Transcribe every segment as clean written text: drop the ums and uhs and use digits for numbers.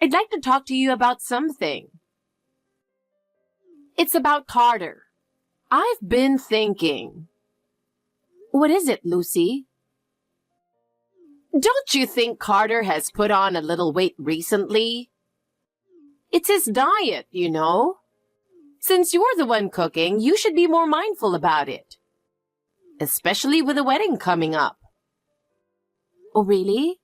I'd like to talk to you about something. It's about Carter. I've been thinking. What is it, Lucy? Don't you think Carter has put on a little weight recently? It's his diet, you know. Since you're the one cooking, you should be more mindful about it. Especially with the wedding coming up. Oh, really?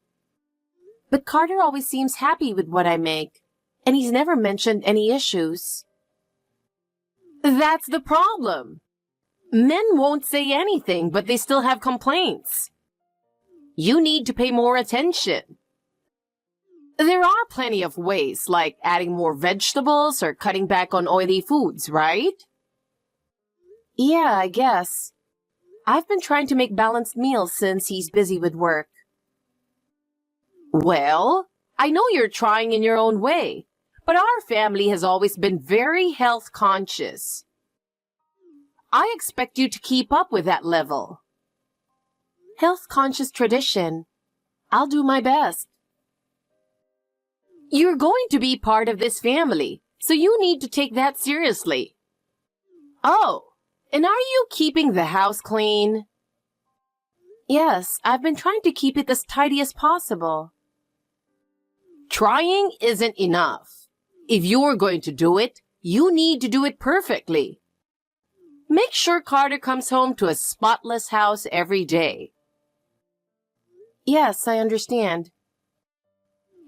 But Carter always seems happy with what I make, and he's never mentioned any issues. That's the problem. Men won't say anything, but they still have complaints. You need to pay more attention. There are plenty of ways, like adding more vegetables or cutting back on oily foods, right? Yeah, I guess. I've been trying to make balanced meals since he's busy with work. Well, I know you're trying in your own way, but our family has always been very health conscious. I expect you to keep up with that level. Health conscious tradition. I'll do my best. You're going to be part of this family, so you need to take that seriously. Oh, and are you keeping the house clean? Yes, I've been trying to keep it as tidy as possible. Trying isn't enough. If you're going to do it, you need to do it perfectly. Make sure Carter comes home to a spotless house every day. Yes, I understand.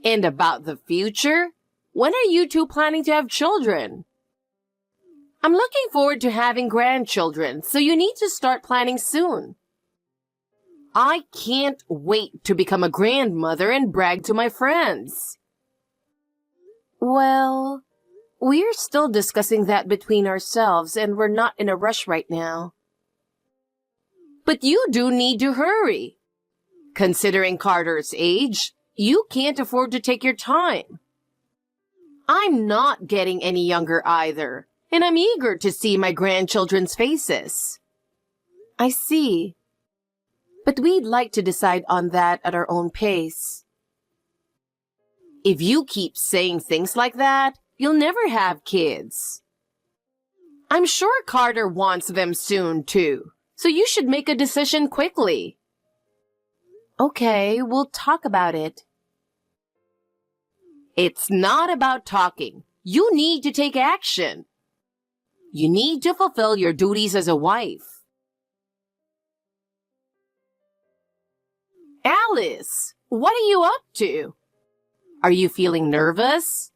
And about the future? When are you two planning to have children? I'm looking forward to having grandchildren, so you need to start planning soon. I can't wait to become a grandmother and brag to my friends. Well, we're still discussing that between ourselves, and we're not in a rush right now. But you do need to hurry. Considering Carter's age, you can't afford to take your time. I'm not getting any younger either, and I'm eager to see my grandchildren's faces. I see. But we'd like to decide on that at our own pace. If you keep saying things like that, you'll never have kids. I'm sure Carter wants them soon, too, so you should make a decision quickly. Okay, we'll talk about it. It's not about talking. You need to take action. You need to fulfill your duties as a wife. Alice, what are you up to? Are you feeling nervous?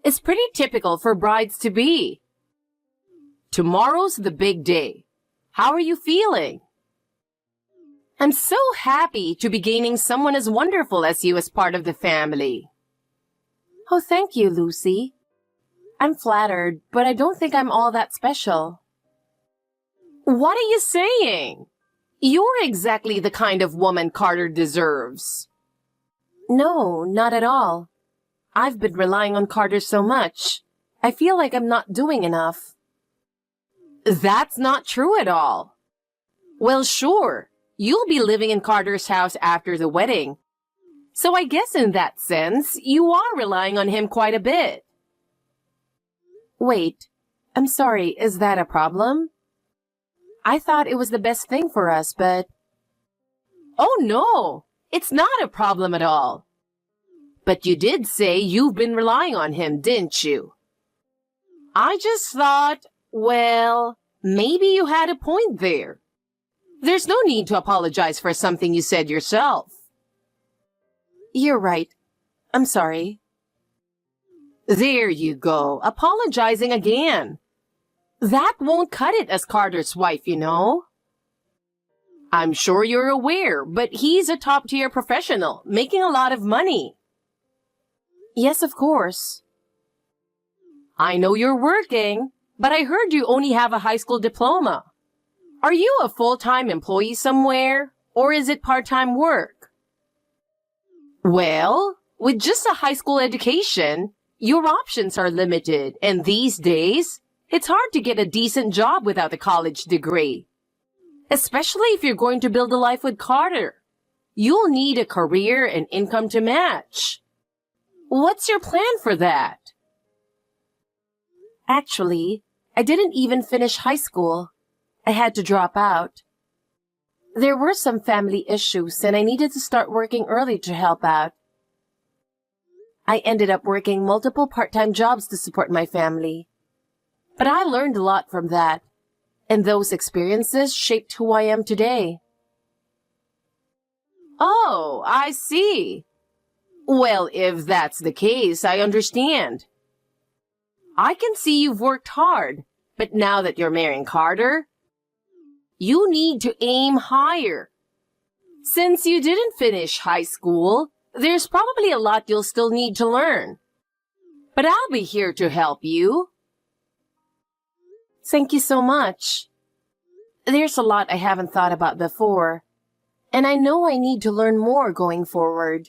It's pretty typical for brides to be. Tomorrow's the big day. How are you feeling? I'm so happy to be gaining someone as wonderful as you as part of the family. Oh, thank you, Lucy. I'm flattered, but I don't think I'm all that special. What are you saying? You're exactly the kind of woman Carter deserves. No, not at all. I've been relying on Carter so much. I feel like I'm not doing enough. That's not true at all. Well, sure, you'll be living in Carter's house after the wedding. So I guess in that sense, you are relying on him quite a bit. Wait, I'm sorry, is that a problem? I thought it was the best thing for us, but... Oh no, it's not a problem at all. But you did say you've been relying on him, didn't you? I just thought, well, maybe you had a point there. There's no need to apologize for something you said yourself. You're right. I'm sorry. There you go, apologizing again. That won't cut it as Carter's wife, you know. I'm sure you're aware, but he's a top-tier professional, making a lot of money. Yes, of course. I know you're working, but I heard you only have a high school diploma. Are you a full-time employee somewhere, or is it part-time work? Well, with just a high school education, your options are limited, and these days, it's hard to get a decent job without a college degree. Especially if you're going to build a life with Carter. You'll need a career and income to match. What's your plan for that? Actually, I didn't even finish high school. I had to drop out. There were some family issues and I needed to start working early to help out. I ended up working multiple part-time jobs to support my family. But I learned a lot from that, and those experiences shaped who I am today. Oh, I see. Well, if that's the case, I understand. I can see you've worked hard, but now that you're marrying Carter, you need to aim higher. Since you didn't finish high school, there's probably a lot you'll still need to learn. But I'll be here to help you. Thank you so much. There's a lot I haven't thought about before, and I know I need to learn more going forward.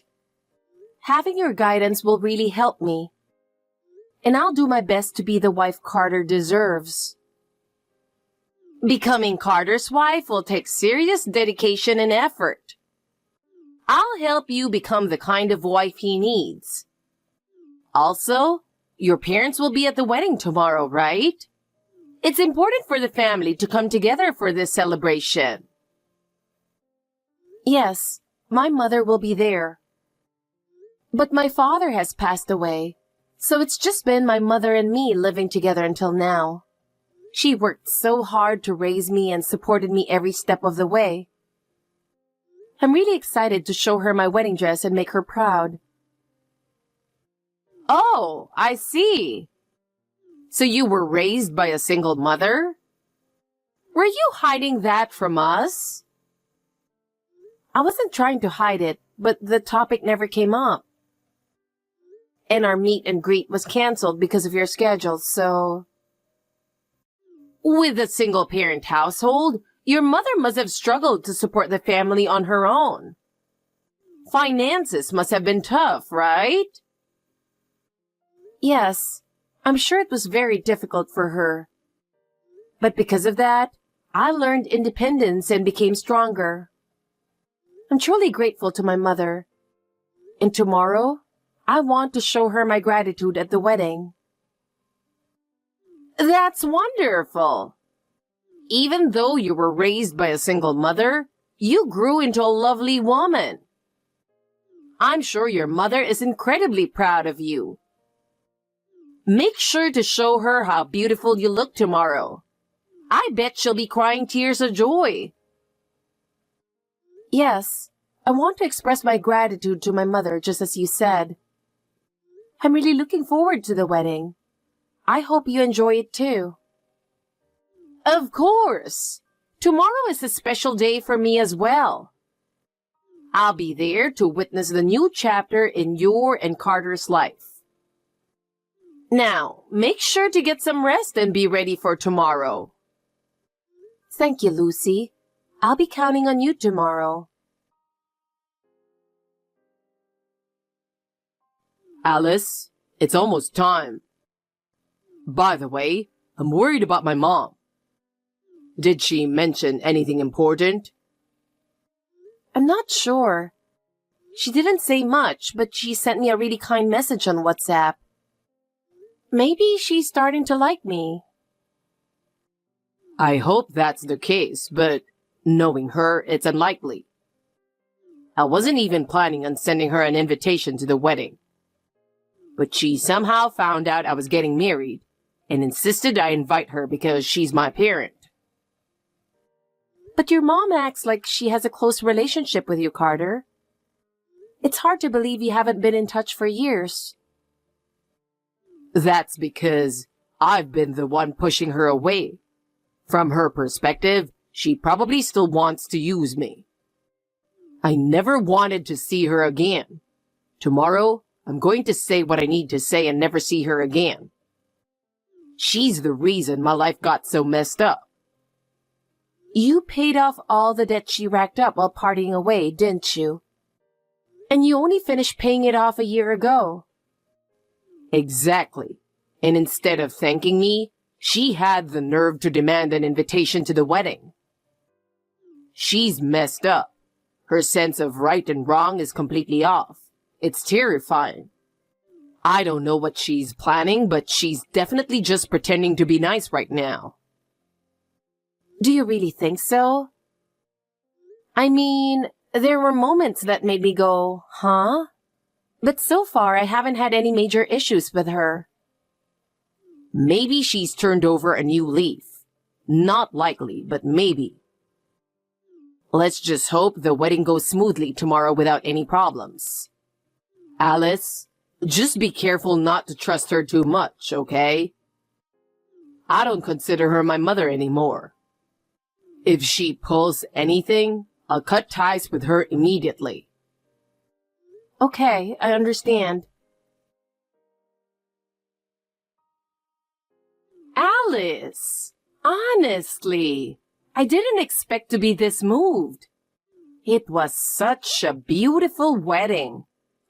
Having your guidance will really help me, and I'll do my best to be the wife Carter deserves. Becoming Carter's wife will take serious dedication and effort. I'll help you become the kind of wife he needs. Also, your parents will be at the wedding tomorrow, right? It's important for the family to come together for this celebration. Yes, my mother will be there. But my father has passed away, so it's just been my mother and me living together until now. She worked so hard to raise me and supported me every step of the way. I'm really excited to show her my wedding dress and make her proud. Oh, I see. So you were raised by a single mother? Were you hiding that from us? I wasn't trying to hide it, but the topic never came up. And our meet and greet was canceled because of your schedule, so... With a single-parent household, your mother must have struggled to support the family on her own. Finances must have been tough, right? Yes, I'm sure it was very difficult for her. But because of that, I learned independence and became stronger. I'm truly grateful to my mother. And tomorrow, I want to show her my gratitude at the wedding. That's wonderful. Even though you were raised by a single mother, you grew into a lovely woman. I'm sure your mother is incredibly proud of you. Make sure to show her how beautiful you look tomorrow. I bet she'll be crying tears of joy. Yes, I want to express my gratitude to my mother just as you said. I'm really looking forward to the wedding. I hope you enjoy it too. Of course. Tomorrow is a special day for me as well. I'll be there to witness the new chapter in your and Carter's life. Now, make sure to get some rest and be ready for tomorrow. Thank you, Lucy. I'll be counting on you tomorrow. Alice, it's almost time. By the way, I'm worried about my mom. Did she mention anything important? I'm not sure. She didn't say much, but she sent me a really kind message on WhatsApp. Maybe she's starting to like me. I hope that's the case, but knowing her, it's unlikely. I wasn't even planning on sending her an invitation to the wedding. But she somehow found out I was getting married and insisted I invite her because she's my parent. But your mom acts like she has a close relationship with you, Carter. It's hard to believe you haven't been in touch for years. That's because I've been the one pushing her away. From her perspective, she probably still wants to use me. I never wanted to see her again. Tomorrow, I'm going to say what I need to say and never see her again. She's the reason my life got so messed up. You paid off all the debt she racked up while partying away, didn't you? And you only finished paying it off a year ago. Exactly. And instead of thanking me, she had the nerve to demand an invitation to the wedding. She's messed up. Her sense of right and wrong is completely off. It's terrifying. I don't know what she's planning, but she's definitely just pretending to be nice right now. Do you really think so? I mean, there were moments that made me go, huh? But so far, I haven't had any major issues with her. Maybe she's turned over a new leaf. Not likely, but maybe. Let's just hope the wedding goes smoothly tomorrow without any problems. Alice, just be careful not to trust her too much, okay? I don't consider her my mother anymore. If she pulls anything, I'll cut ties with her immediately. Okay, I understand. Alice, honestly, I didn't expect to be this moved. It was such a beautiful wedding.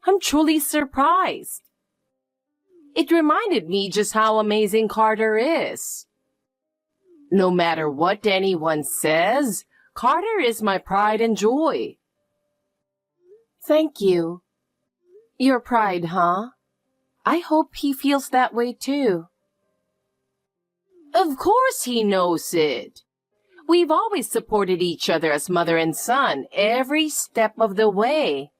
I'm truly surprised. It reminded me just how amazing Carter is. No matter what anyone says, Carter is my pride and joy. Thank you. Your pride, huh? I hope he feels that way too. Of course he knows it. We've always supported each other as mother and son every step of the way.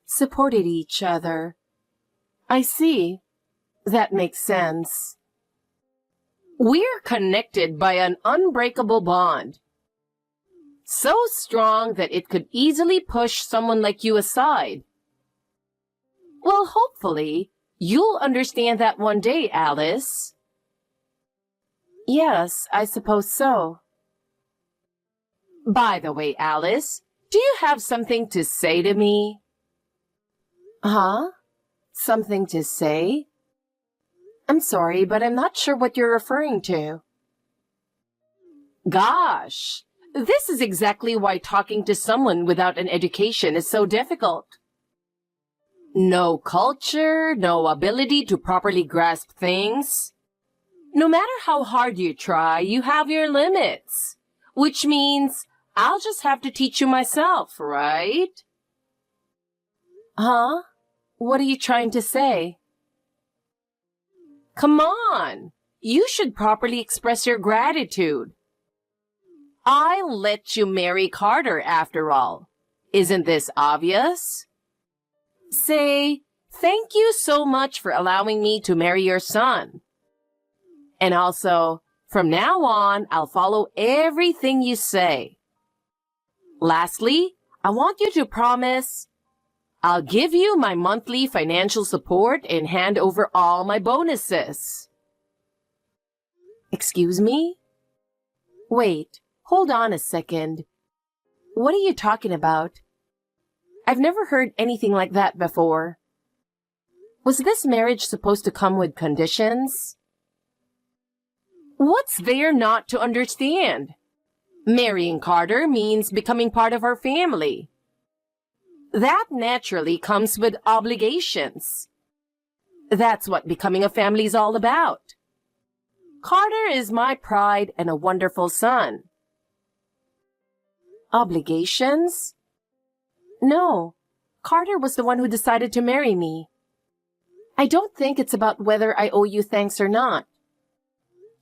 Supported each other. I see. That makes sense. We're connected by an unbreakable bond. So strong that it could easily push someone like you aside. Well, hopefully, you'll understand that one day, Alice. Yes, I suppose so. By the way, Alice, do you have something to say to me? Huh? Something to say? I'm sorry, but I'm not sure what you're referring to. Gosh, this is exactly why talking to someone without an education is so difficult. No culture, no ability to properly grasp things. No matter how hard you try, you have your limits. Which means I'll just have to teach you myself, right? Huh? What are you trying to say? Come on! You should properly express your gratitude. I'll let you marry Carter after all. Isn't this obvious? Say, thank you so much for allowing me to marry your son. And also, from now on, I'll follow everything you say. Lastly, I want you to promise I'll give you my monthly financial support and hand over all my bonuses. Excuse me? Wait, hold on a second. What are you talking about? I've never heard anything like that before. Was this marriage supposed to come with conditions? What's there not to understand? Marrying Carter means becoming part of our family. That naturally comes with obligations. That's what becoming a family is all about. Carter is my pride and a wonderful son. Obligations? No, Carter was the one who decided to marry me. I don't think it's about whether I owe you thanks or not.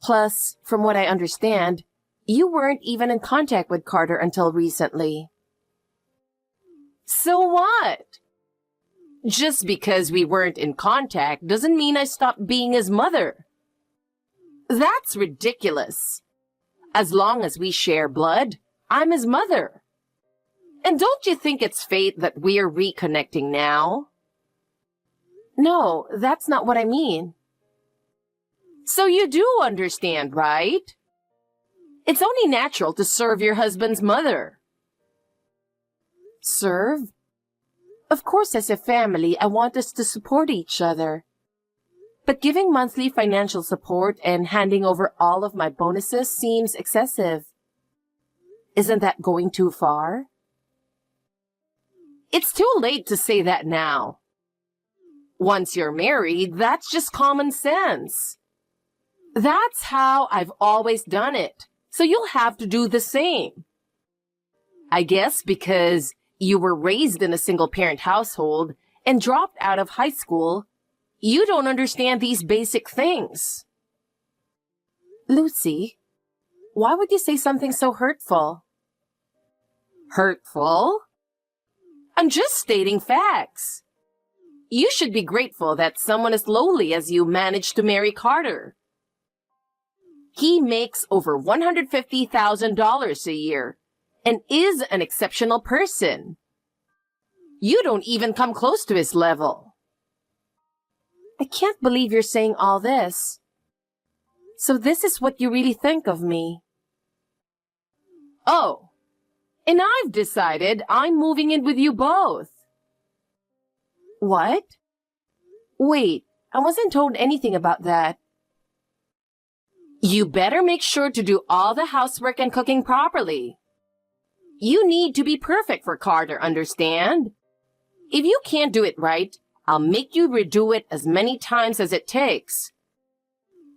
Plus, from what I understand, you weren't even in contact with Carter until recently. So what? Just because we weren't in contact doesn't mean I stopped being his mother. That's ridiculous. As long as we share blood, I'm his mother. And don't you think it's fate that we're reconnecting now? No, that's not what I mean. So you do understand, right? It's only natural to serve your husband's mother. Serve? Of course, as a family, I want us to support each other. But giving monthly financial support and handing over all of my bonuses seems excessive. Isn't that going too far? It's too late to say that now. Once you're married, that's just common sense. That's how I've always done it, so you'll have to do the same. I guess because you were raised in a single-parent household and dropped out of high school, you don't understand these basic things. Lucy, why would you say something so hurtful? Hurtful? I'm just stating facts. You should be grateful that someone as lowly as you managed to marry Carter. He makes over $150,000 a year and is an exceptional person. You don't even come close to his level. I can't believe you're saying all this. So this is what you really think of me. Oh, and I've decided I'm moving in with you both. What? Wait, I wasn't told anything about that. You better make sure to do all the housework and cooking properly. You need to be perfect for Carter, understand? If you can't do it right, I'll make you redo it as many times as it takes.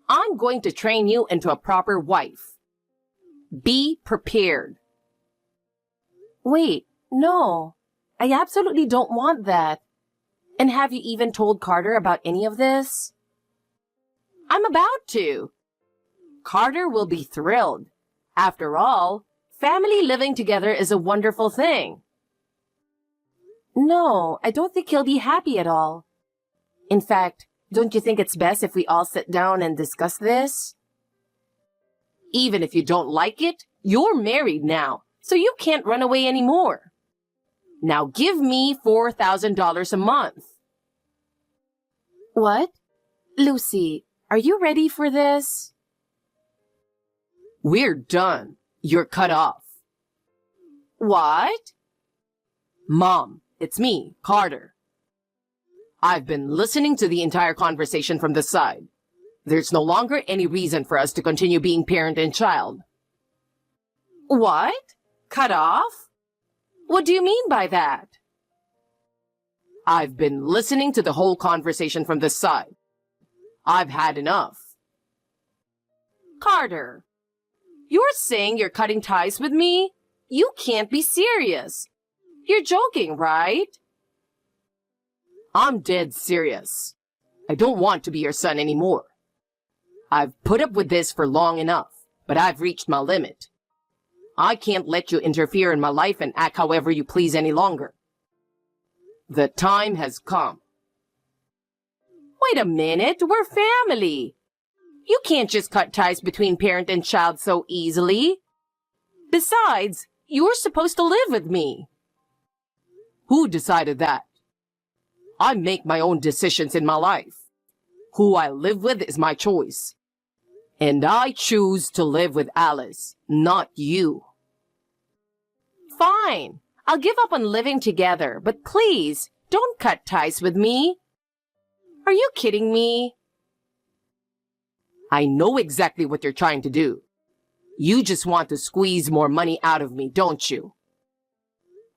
I'm going to train you into a proper wife. Be prepared. Wait, no. I absolutely don't want that. And have you even told Carter about any of this? I'm about to. Carter will be thrilled. After all, family living together is a wonderful thing. No, I don't think he'll be happy at all. In fact, don't you think it's best if we all sit down and discuss this? Even if you don't like it, you're married now, so you can't run away anymore. Now give me $4,000 a month. What? Lucy, are you ready for this? We're done. You're cut off. What? Mom, it's me, Carter. I've been listening to the entire conversation from the side. There's no longer any reason for us to continue being parent and child. What? Cut off? What do you mean by that? I've been listening to the whole conversation from this side. I've had enough. Carter, you're saying you're cutting ties with me? You can't be serious. You're joking, right? I'm dead serious. I don't want to be your son anymore. I've put up with this for long enough, but I've reached my limit. I can't let you interfere in my life and act however you please any longer. The time has come. Wait a minute, we're family. You can't just cut ties between parent and child so easily. Besides, you're supposed to live with me. Who decided that? I make my own decisions in my life. Who I live with is my choice. And I choose to live with Alice, not you. Fine. I'll give up on living together, but please, don't cut ties with me. Are you kidding me? I know exactly what you're trying to do. You just want to squeeze more money out of me, don't you?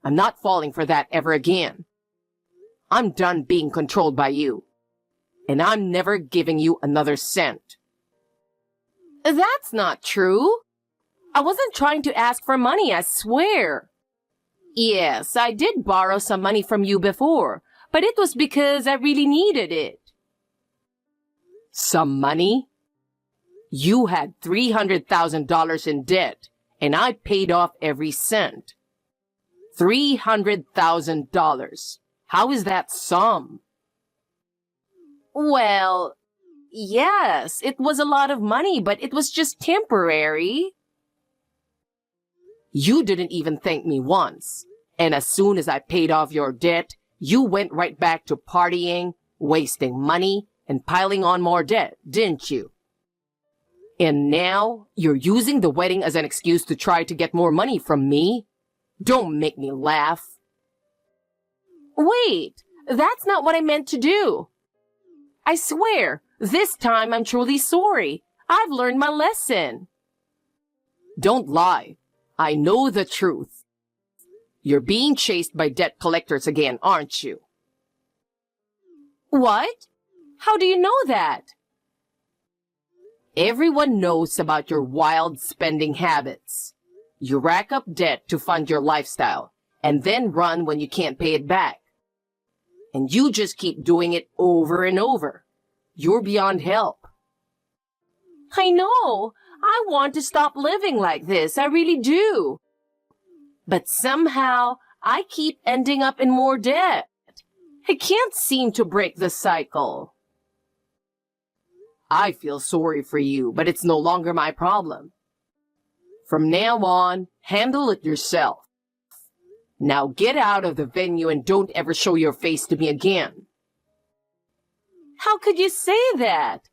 I'm not falling for that ever again. I'm done being controlled by you. And I'm never giving you another cent. That's not true. I wasn't trying to ask for money, I swear. Yes, I did borrow some money from you before, but it was because I really needed it. Some money? You had $300,000 in debt, and I paid off every cent. $300,000. How is that some? Well, yes, it was a lot of money, but it was just temporary. You didn't even thank me once. And as soon as I paid off your debt, you went right back to partying, wasting money, and piling on more debt, didn't you? And now you're using the wedding as an excuse to try to get more money from me? Don't make me laugh. Wait, that's not what I meant to do. I swear, this time I'm truly sorry. I've learned my lesson. Don't lie. I know the truth. You're being chased by debt collectors again, aren't you? What? How do you know that? Everyone knows about your wild spending habits. You rack up debt to fund your lifestyle, and then run when you can't pay it back. And you just keep doing it over and over. You're beyond help. I know. I want to stop living like this. I really do. But somehow, I keep ending up in more debt. I can't seem to break the cycle. I feel sorry for you, but it's no longer my problem. From now on, handle it yourself. Now get out of the venue and don't ever show your face to me again. How could you say that?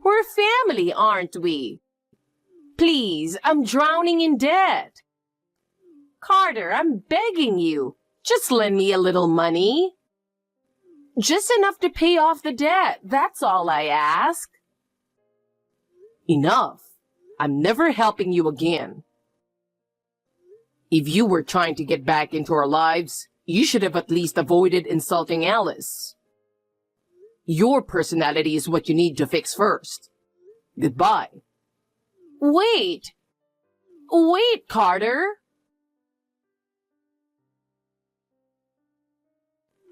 We're family, aren't we? Please, I'm drowning in debt. Carter, I'm begging you. Just lend me a little money. Just enough to pay off the debt. That's all I ask. Enough. I'm never helping you again. If you were trying to get back into our lives, you should have at least avoided insulting Alice. Your personality is what you need to fix first. Goodbye. Wait, Carter.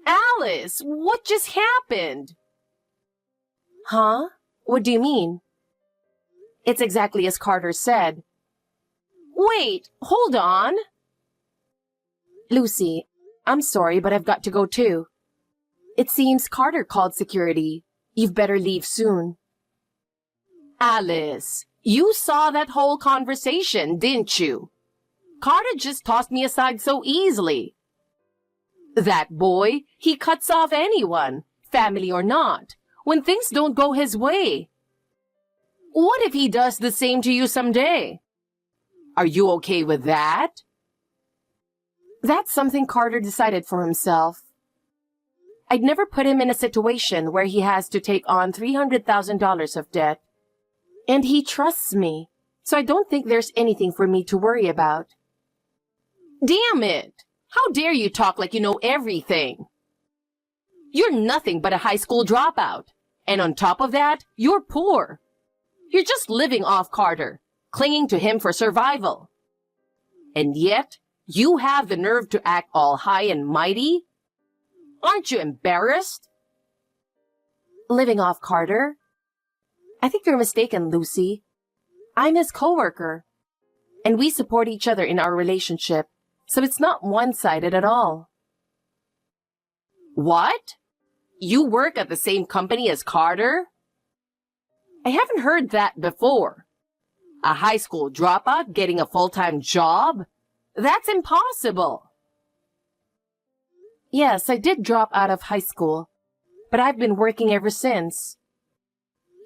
Alice, what just happened? Huh? What do you mean? It's exactly as Carter said. Wait, hold on. Lucy, I'm sorry, but I've got to go too. It seems Carter called security. You've better leave soon. Alice, you saw that whole conversation, didn't you? Carter just tossed me aside so easily. That boy, he cuts off anyone, family or not, when things don't go his way. What if he does the same to you someday? Are you okay with that? That's something Carter decided for himself. I'd never put him in a situation where he has to take on $300,000 of debt. And he trusts me, so I don't think there's anything for me to worry about. Damn it! How dare you talk like you know everything? You're nothing but a high school dropout. And on top of that, you're poor. You're just living off Carter, clinging to him for survival. And yet, you have the nerve to act all high and mighty? Aren't you embarrassed? Living off Carter? I think you're mistaken, Lucy. I'm his coworker, and we support each other in our relationship, so it's not one-sided at all. What? You work at the same company as Carter? I haven't heard that before. A high school dropout getting a full-time job? That's impossible. Yes, I did drop out of high school, but I've been working ever since.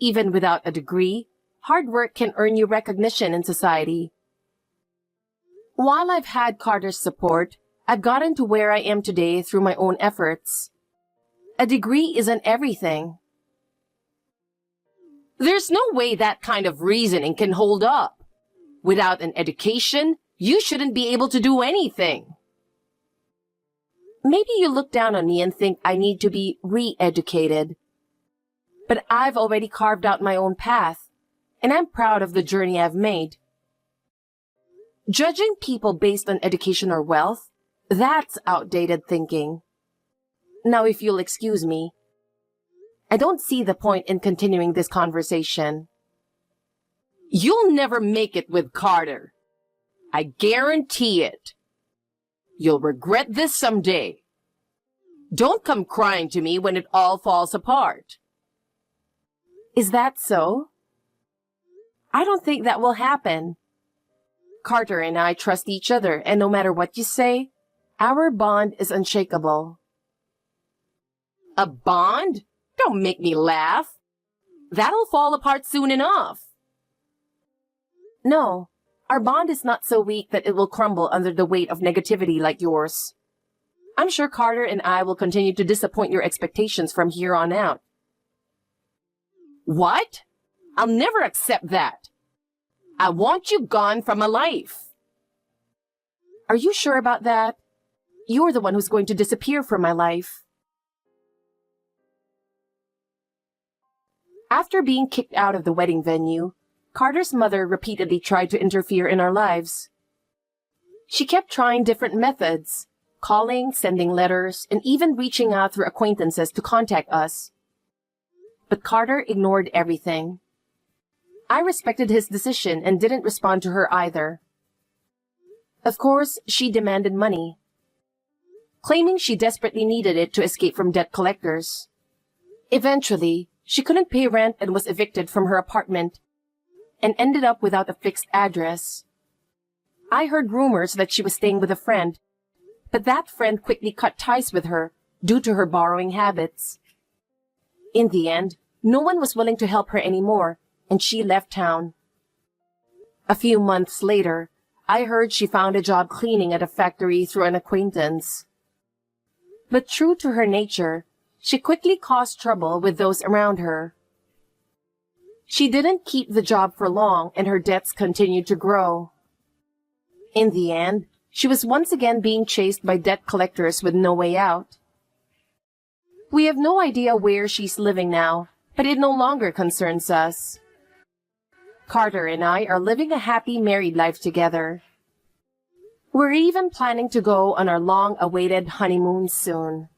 Even without a degree, hard work can earn you recognition in society. While I've had Carter's support, I've gotten to where I am today through my own efforts. A degree isn't everything. There's no way that kind of reasoning can hold up. Without an education, you shouldn't be able to do anything. Maybe you look down on me and think I need to be re-educated. But I've already carved out my own path, and I'm proud of the journey I've made. Judging people based on education or wealth, that's outdated thinking. Now, if you'll excuse me, I don't see the point in continuing this conversation. You'll never make it with Carter. I guarantee it. You'll regret this someday. Don't come crying to me when it all falls apart. Is that so? I don't think that will happen. Carter and I trust each other, and no matter what you say, our bond is unshakable. A bond? Don't make me laugh. That'll fall apart soon enough. No, our bond is not so weak that it will crumble under the weight of negativity like yours. I'm sure Carter and I will continue to disappoint your expectations from here on out. What? I'll never accept that. I want you gone from my life. Are you sure about that? You're the one who's going to disappear from my life. After being kicked out of the wedding venue, Carter's mother repeatedly tried to interfere in our lives. She kept trying different methods, calling, sending letters, and even reaching out through acquaintances to contact us. But Carter ignored everything. I respected his decision and didn't respond to her either. Of course, she demanded money, claiming she desperately needed it to escape from debt collectors. Eventually, she couldn't pay rent and was evicted from her apartment and ended up without a fixed address. I heard rumors that she was staying with a friend, but that friend quickly cut ties with her due to her borrowing habits. In the end, no one was willing to help her anymore, and she left town. A few months later, I heard she found a job cleaning at a factory through an acquaintance. But true to her nature, she quickly caused trouble with those around her. She didn't keep the job for long, and her debts continued to grow. In the end, she was once again being chased by debt collectors with no way out. We have no idea where she's living now, but it no longer concerns us. Carter and I are living a happy married life together. We're even planning to go on our long-awaited honeymoon soon.